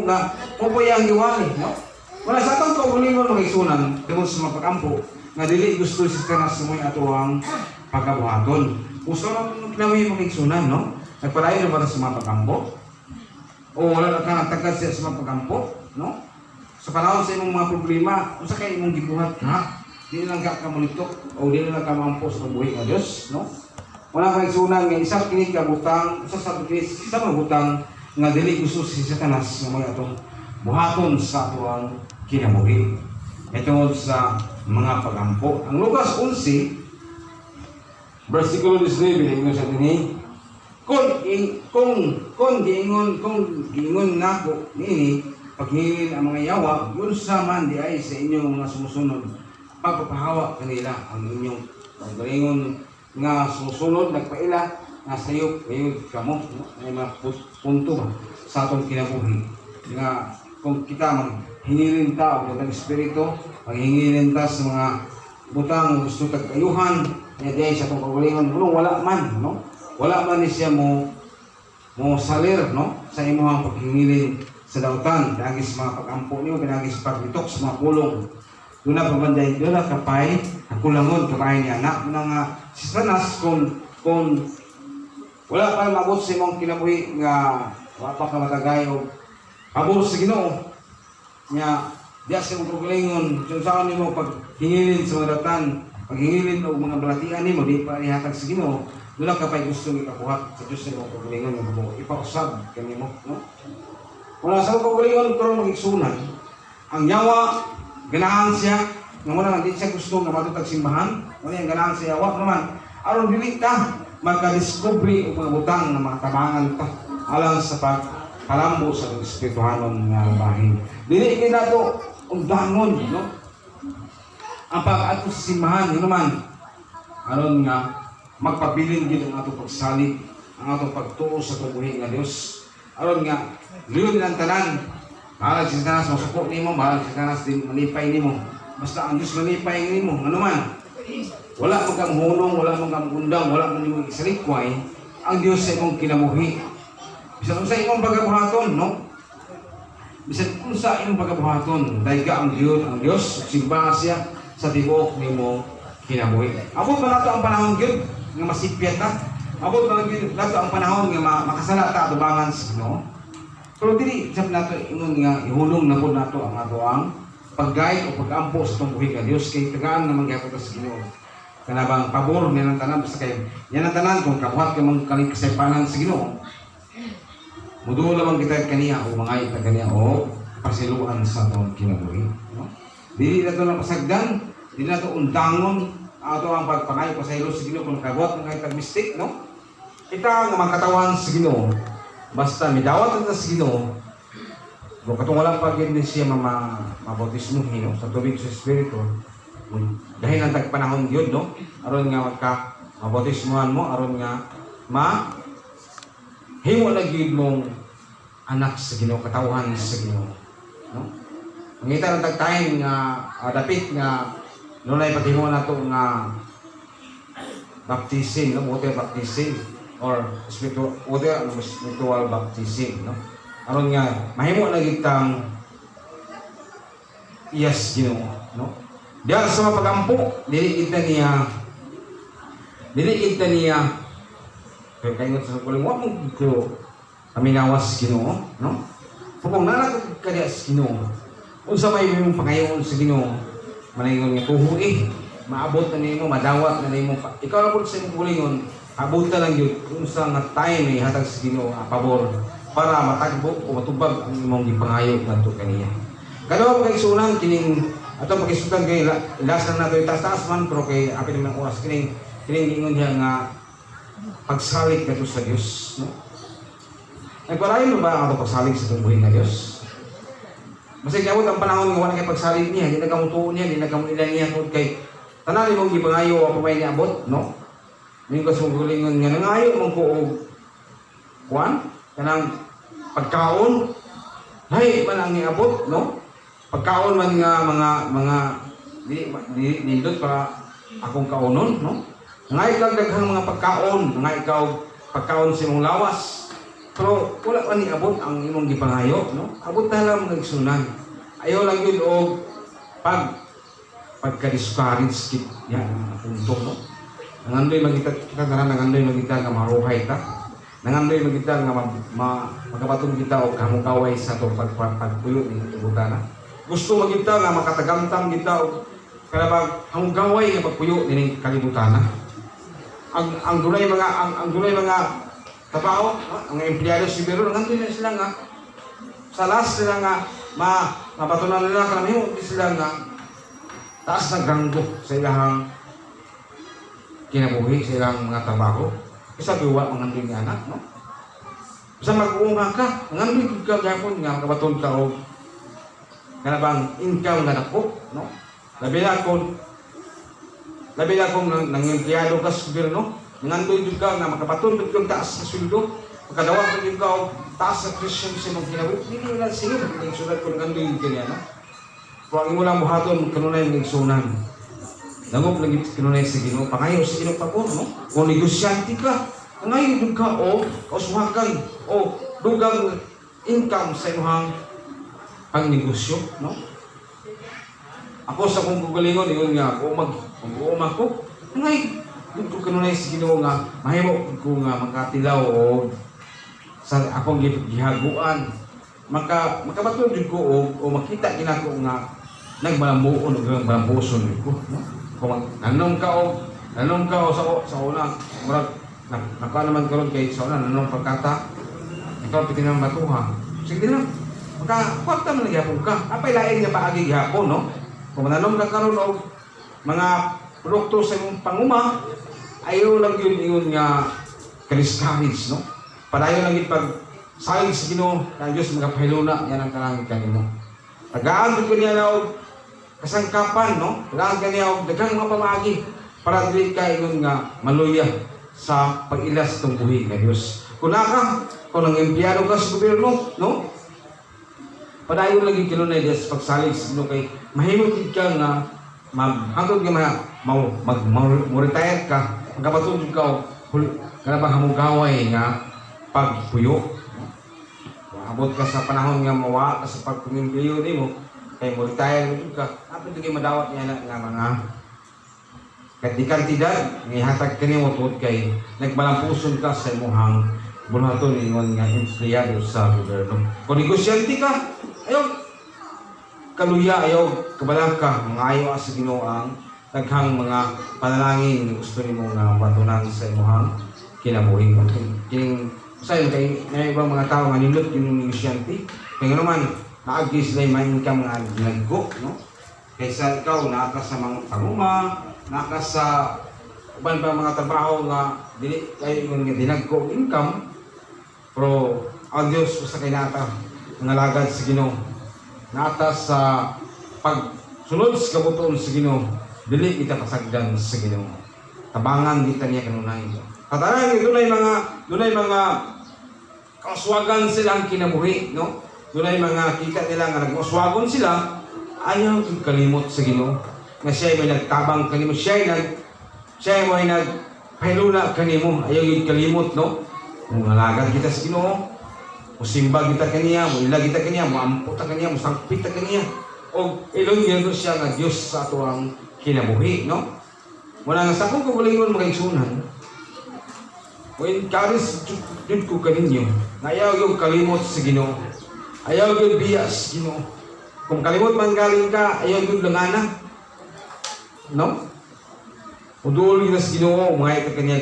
nga pupuyang giwali, no? Wala sa atong kaugalingon mga igsunan, tungod sa mga pag-ampo, nga dili gusto si Satanas sa mga atuang pagkabuhaton. Gusto lang kinawi mga igsunan, no? Nagpalayo na ba sa mga pag-ampo? O wala na ka nagtagad siya sa mga pag-ampo, no? Sa panahon sa imong mga problema, kung sa kayo imong gibuhat, ha? Di lang ka kamulitok, o di lang ka mampo sa buhay ng Diyos, no? Wala mga igsunan, nga isang kinig ka butang, isang mga butang, nga dili gusto si Satanas nga mga atong buhaton sa atuang kinabuhi. Ito sa mga pagampo. Ang Lucas 11, versikulo 19, ingon sa dinhi, kung giingon nako nini paghingin ang mga yawa, yun sa man di ay sa inyong mga sumusunod, pagpapahawa kanila ang inyong paggalingon nga sumusunod, nagpaila, nga sayo, kayo kamo, ay mga punto ba sa atong kinabuhi. Nga kung kita maghingilin ta o ng Espiritu, maghingilin ta sa mga butang gusto tagkayuhan, niya diay sa itong kagalingon, wala man, no? Wala man ni siya mo salir, no? Sa imuhang paghingilin sa dautan, dagis mga pag-ampo niyo, dagis pagbitok sa mga pulong. Doon na pabanday, doon na kapay, kulangon, kapay niya anak, nga si Satanas, kung wala pa mabot sa imong kinabuhi nga wala pa ka matagay o habol sa Ginoo nga diya sa imong kagalingon, kung saan nimo paghingilin sa mga datan, paghingilin o mga balatian nimo, di pa ihatag sa Ginoo, doon ka pa'y gusto ikabuhat sa Diyos sa imong kagalingon nga ipausab kanimo, no? Wala sa imong kagalingon karon magigsunan ang yawa, ganahan siya nga wala hindi siya gusto nga matutag simbahan, wala yung ganahan siya yawa naman aron dili ta magka-discovery o mga butang na mga tabangan ta alang sa pagpalambo sa espirituhanon nga bahin. Dili kita to undangon, no? Ang pag-ato sa simbahan, yun naman, aron nga magpabilin din ang atong pagsalig, ang atong pagtuo sa tubuhi nga Diyos. Aron nga, liyon ang tanan, bahala si Satanas masuko nimo, bahala si Satanas din manipay nimo. Basta ang Diyos manipay nimo, ano man. Wala man kang hunong, wala man kang undang, wala man imong isalikway, ang Diyos sa imong kinabuhi. Bisan sa imong pagabuhaton, no? Bisan sa imong pagabuhaton, dahil ka ang Diyos, simbahan siya sa tibuok nimo kinabuhi. Abot ba nato ang panahon gyud nga masipyat ta? Abot ba nato ang panahon nga makasala ta tubangan sa Ginoo? Pero dili sab nato ingon nga ihulong na pud nato ang ato ang paggay o pag-ampo sa itong buhi ka Diyos kay tagaan naman gyapon sa Ginoo. Kanabang pabor niya ng tanan basta kayo yan ang tanan kung kabuhat ka mong kaling kasaypanan sa Ginoo. Mudulo lamang kita kaniya o mga ita kaniya o pasiluan sa itong kinabuhi. No? Dili na ito lang pasagdan, dili na ito undangon ato ang pagpangay pa sa ilo sa Ginoo kung kabuhat ng kahit mistake, no? Kita nga magkatawan sa Ginoo basta midawat na sa Ginoo. Kung katong walang pag-ibig siya mabautismuhin, no? Sa tubig sa Espiritu, dahil ang tagpanahon yun, no? Aron nga mabautismuhan mo, aron nga himo na gyud mong anak sa Ginoo, katawhan sa Ginoo, no? Mangita ng tagtime nga dapit nga nunay paghimo nato nga baptism, no? Water baptism or spiritual baptism, no? Aron nga mahimo na gitang yes Ginoo, no? Diya sa mga pagampo, dili kita niya kaya kayo sa kuling wa mo gito kaminawas Ginoo, no? Kung nana ka diya sa Ginoo, unsa may imong pangayoon sa Ginoo, malingon nga tuhoy, maabot na nimo, madawat na nimo. Ikaw ra pud sa imong kulingon, abot na lang yun unsa nga time ay hatag sa Ginoo a pabor para matagbo o matubag ang imong gipangayo ngadto kaniya. Kadawa kay sunan kining ato pagisutan kay last na nato taas man pero kay apil man oras kining ingon diha nga pagsalig kadto sa Dios, no? Nagpalayon ba ang ato pagsalig sa tubuhi nga Dios? Basta kayawot ang panahon nga wala kay pagsalig niya, di nagamutuon niya, di nagamuilan niya tungod kay tanan imong gipangayo ang pamay niabot, no? Ning kasunggulingon nga nangayo man ko og kuan kanang pagkaon hay man ang niabot, no? Pagkaon man nga mga nindot para akong kaunon, no? Nga ikaw daghang mga pagkaon, nga ikaw pagkaon sa imong lawas, Pero wala pa ni abot ang imong gipangayo, no? Abot na lang nagsunan. Ayaw lang yun o pagka-discourage kit yan ang punto, no? Nangandoy magita kita na nangandoy magita nga maruhay ta. Nangandoy magita nga magabatong kita o kamukaway sa to pagpuyo ni ibutana. Gusto magita nga makatagamtam kita o kalabag hamugaway nga pagpuyo ni kalibutana. Ang dunay mga trabaho, ang empleyado siguro nangandoy na sila nga sa last sila nga mabatunan nila kanang sila nga taas na granggo sa ilahang kinabuhi sa ilang mga trabaho. Isa biwa mga nandun nga anak, no? Isa mag-uunga ka, nandun ka gapon nga kabaton ka o kanabang income nga nako, no? Labi na kung nang-empleyado ka sa gobyerno, nandun ka nga makabaton ka taas na sweldo, makadawag ka o taas na presyon sa mga kinabuhi. Hindi lang sino, yung sulat kung nandun ka niya, no? Kung ang imo lang buhaton, kanunay ng sunan. Nangop lagi kanunay sa Ginoo, pangayo sa Ginoo pa po, no? Kung negosyante ka, ngayon ka o suhakan o dugang income sa imong pangnegosyo, no? Ako sa kong gugalingon, yun nga, mag-uuma ko, ngayon ko kanunay sa Ginoo nga, mahimo ko nga makatilaw o sa akong gihaguan, makabatod ko o makita ginako nga nagmalambuon o malambuson ko, no? Kung nanong ka o sa una, murag nakuha naman karon kay sa una, nanong pagkata, ikaw pitinang batuha. Sige na, makakwakta mo na gihapon ka. Apay lain nga paagi gihapon, no? Kung nanong ka karon o mga produkto sa imong panguma, ayaw lang yun nga ka-discourage, no? Padayon lang yung pag-sayang sa Ginoo, na Diyos magapahiluna, yan ang kalangit kanimo. Tagaan ko niya na kasangkapan, no? Kailangan kaniya og daghang mga pamagi para dili ka ingon nga maluya sa pag-ilas ng buhi nga Dios. Kung nang empleyado ka sa gobyerno, no? Padayon lagi kinunay Dios pagsalig sa Ginoo kay mahimong ka nga hangtod nga mag-retire ka, magkabatod ka kana ba hamugaway nga pagpuyo. Abot ka sa panahon nga mawa ka sa pagpangempleyo nimo, kaya mo retire mo ka, apit ito kayo madawat niya nga mga kantidad, ihatag ka niya mo tuot kay nagmalampuson ka sa imuhang bulhaton ingon nga empleyado sa gobyerno. Kung negosyante ka, ayaw kaluya, ayaw kabalang ka, mga ayaw sa Ginoo ang daghang mga panalangin gusto nimo nga matunan sa imuhang kinabuhi. Kining usayon kay may ibang mga tao nga nindot yung negosyante, kaya naman naagi sila yung ma-income nga ginaggo, no? Kaysa ikaw, naka sa mga panguma, naka sa uban pa mga trabaho nga dili kayo yung dinaggo income, pero ang Diyos sa kay nata, nangalagad sa Ginoo, nata sa pagsunod sa kabutuon sa Ginoo, dili kita kasagdan sa Ginoo. Tabangan kita niya kanunay. Katanan, dunay mga kaswagan silang kinabuhi, no? Dunay mga kita nila nga nag-uswagon sila, ayaw yung kalimot sa Ginoo. Nga siya may nagtabang kanimo, siya may nagpahiluna kanimo, ayaw yung kalimot, no? Kung nalagan kita sa Ginoo, musimba kita kaniya, muila kita kaniya, muamputa kaniya, musangpita kaniya, o ilong yun siya nga Diyos sa ato ang kinabuhi, no? Muna nga sa akong kagulingon magaigsunan, o encourage yun ko kaninyo, na ayaw yung kalimot sa Ginoo. Ayaw yun biyas, Ginoo. Kung kalimot man galing ka, ayaw yun langana. No? Udol yun sa Ginoo, umay ka kanya.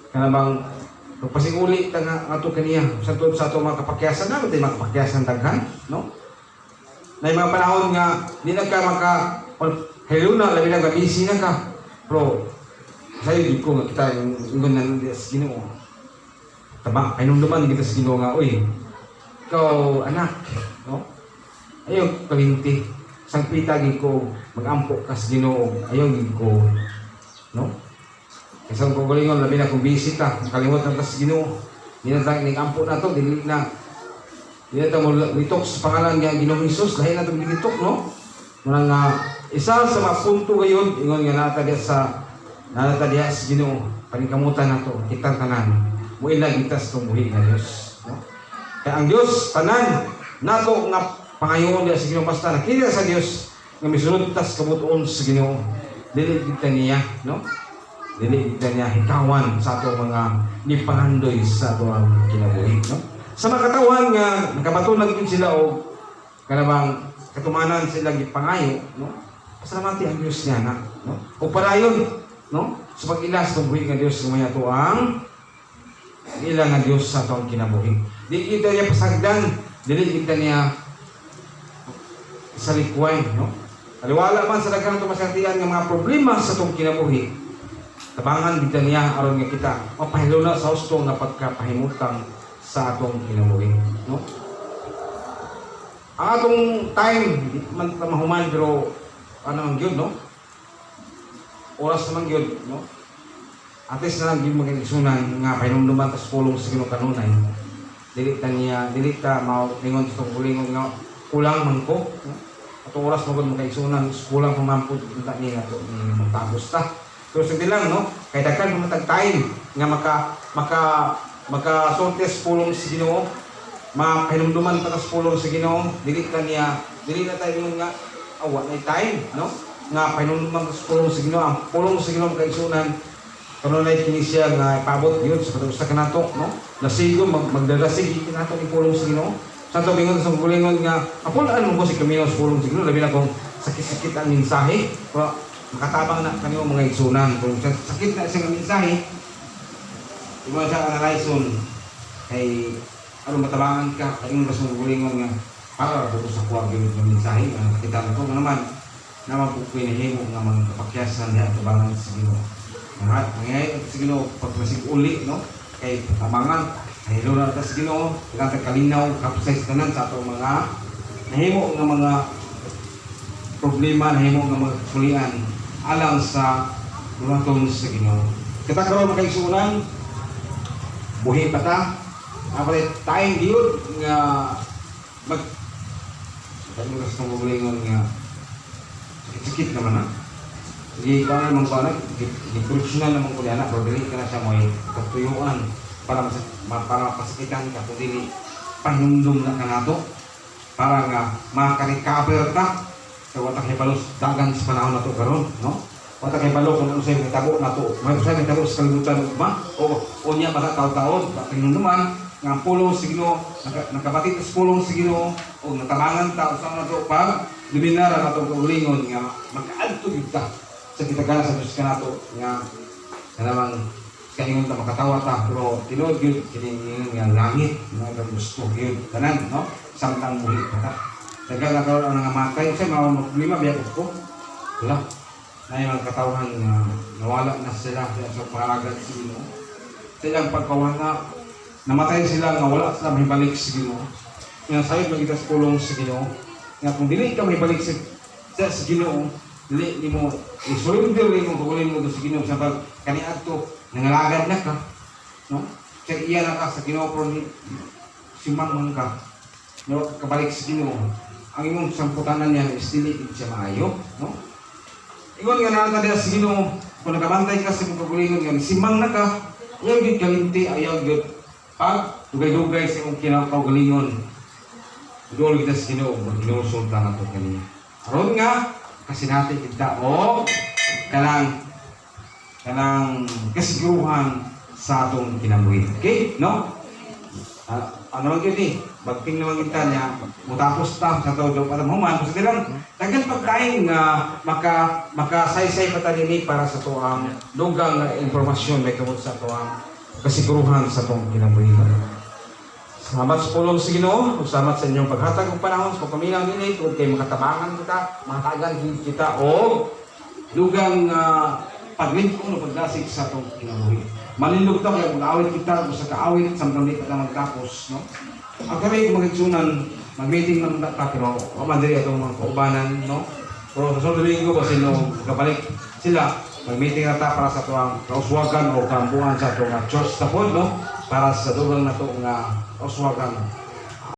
Kanabang, pagpasinguli ka nga ito kaniya. Sa ito mga kapakyasan na, ito mga kapakyasan daghan. No? Na yung mga panahon nga, di na ka hello na, labi na ka, busy na ka. Pero, sa'yo di ko nga kita, yung ganun sa Ginoo. Tama, ay nung naman kita sa Ginoo nga, uy, ikaw, anak, no? Ayaw kalinti. Sang pitagin ko, mag-ampo ka sa Ginoo. Ayaw ko, no? Isang kugulingon, labi na kung busy ka, makalimutan ka sa Ginoo. Hindi na tayo nag-ampo na to, hindi na mo litok sa pangalan niya Ginoong Hesus, dahil na itong dilitok, no? Muna nga, isa sa mga punto ngayon, ingon nga natadya sa Ginoo, panikamutan na to, kitang tanan. Muilag itas itong buhi na Diyos, no? Kaya ang Dios tanan nato nga pangayoon niya sa Ginoo basta nakita sa Dios nga misunod tas kabutuon sa Ginoo. Dili kita niya, no? Dili kita niya hikawan sa ato mga gipangandoy sa ato ang kinabuhi, no? Sa mga katawan nga nakabatunag din sila og kanabang katumanan sila gipangayo, no? Pasalamati ang Dios niya na, no? O parayon, no? Sa pag-ilas ng buhi nga Dios nga to ang ilang nga Dios sa ato ang kinabuhi. Di kita niya pasagdan, dili kita niya sa likway, no? Kaliwala man sa daghang tumasatian nga mga problema sa itong kinabuhi, tabangan kita niya aron nga kita mapahiluna sa husto nga pagkapahimutang sa atong kinabuhi, no? Ang atong time, di man ta mahuman pero ano ang gyud, no? Oras naman gyud, no? At least na lang gyud magigsunan nga pahinumduman tas pulong sa Ginoo kanunay. Dili ta mao-ingon sa itong kulingon nga kulang man ko, no? Atong oras magod makaigsunan kulang pamampud kita niya ato magtagos ta. Pero sa dilang, no? Kay daghan matag time nga maka sortes pulong sa Ginoo, mapahinumduman pa tas pulong sa Ginoo, dili na tayo ingon nga awa na time, no? Nga pahinumduman tas pulong sa Ginoo, ang pulong sa Ginoo makaigsunan kanunay kini siya nga ipabot gyud sa patusta kanato, no? Nasigo magdalasig kinato ni pulong sa Ginoo. Sa to bingon sa kulingon nga apulaan mo si kamino sa pulong sa Ginoo, labi na kung sakit-sakit ang mensahe, pero makatabang na kanyo mga igsunan kung sakit na siyang mensahe. Di ba siya analyson kay ano matabangan ka kayong rasong gulingon nga para buto sa kuwag yung mensahe ang nakita ko naman po pinahimo nga mga kapakyasan niya tabangan sa Ginoo. Ngayon sa Ginoo pagmasig uli, no? Kay tabangan ay luna ta sa Ginoo kaya kalinaw kapsay sa tanan sa atong mga nahimo nga mga problema, nahimo nga mga kulian alang sa lunaton sa Ginoo. Kita karon makaigsunan buhi pa ta. Apre time gyud nga mag kami gusto mo bulingon nga sakit naman na. Di ko na mong kuana, di professional naman ko diana, pero dili ka na siya mo'y katuyuan para mapasakitan ka kung dili panumdum na kanato para nga makarecover ta sa watang hibalos dagan sa panahon na to karon, no? Watang hibalo kung ano sa'yo mitabo na to, may sa'yo mitabo sa kalibutan ugma o niya baka taon-taon, pinunduman nga ang pulong sa Ginoo, nakabatid sa pulong sa Ginoo o natabangan ta usa na to pag luminara na to kaulingon nga magkaadto gyud ta sa kitagana sa Dios kanato nga namang kaingon ta makatawa ta pero tinuod gyud kini nga langit nga gusto gyud tanan, no? Samtang buhi pa ta. Daghang na karon ang namatay sa mga problema biya ko. Wala. Na yung katawhan nga nawala na sila sa pangagad sa Ginoo. Silang pagkawana namatay sila nga wala sila mahibalik sa Ginoo. Nga sayod magita sa pulong sa Ginoo. Nga kung dili ka mahibalik sa Ginoo, dili nimo isulundir mo pagulin mo sa Ginoo sa pag kaniadto nangalagad na ka, no? Kaya iya na ka sa Ginoo pero simang man ka. No, kabalik sa Ginoo. Ang imong samputanan niya is dili siya maayo, no? Ingon nga na sa Ginoo, kung nakabantay ka sa pagkulingon nga simang na ka, ayaw gyud kalimti, ayaw gyud pag dugay-dugay sa imong kinakaugalingon. Dugay kita sa Ginoo, maginosulta na to kaniya. Aron nga kasi natin kita o kanang kasiguruhan sa atong kinabuhi. Okay? No? Ano lang yun eh? Bagting naman kita niya, mutapos ta sa tawag para mahuman. Kasi lang, dagan pagkain nga makasaysay pa tayo para sa tuang lugang na informasyon may kamot sa tuang kasiguruhan sa atong kinabuhi. Salamat sa pulong sa Ginoo, salamat sa inyong paghatag ng panahon sa pagkaminang nilay, kung kayo makatabangan kita, makatagan kita, o lugang paglingkong o pagdasig sa itong kinabuhi. Malindog ito, kaya mag-awit kita, kung sa kaawit, samtang di ka lang magtapos, no? Ang kami, kung magigsunan, mag-meeting ng data, pero madali itong mga kaubanan, no? Pero sa sunod linggo, kasi no, kapalik sila, mag-meeting na ta para sa itong kauswagan o kampuan sa itong church tapod, no? Para sa dugang na itong kauswagan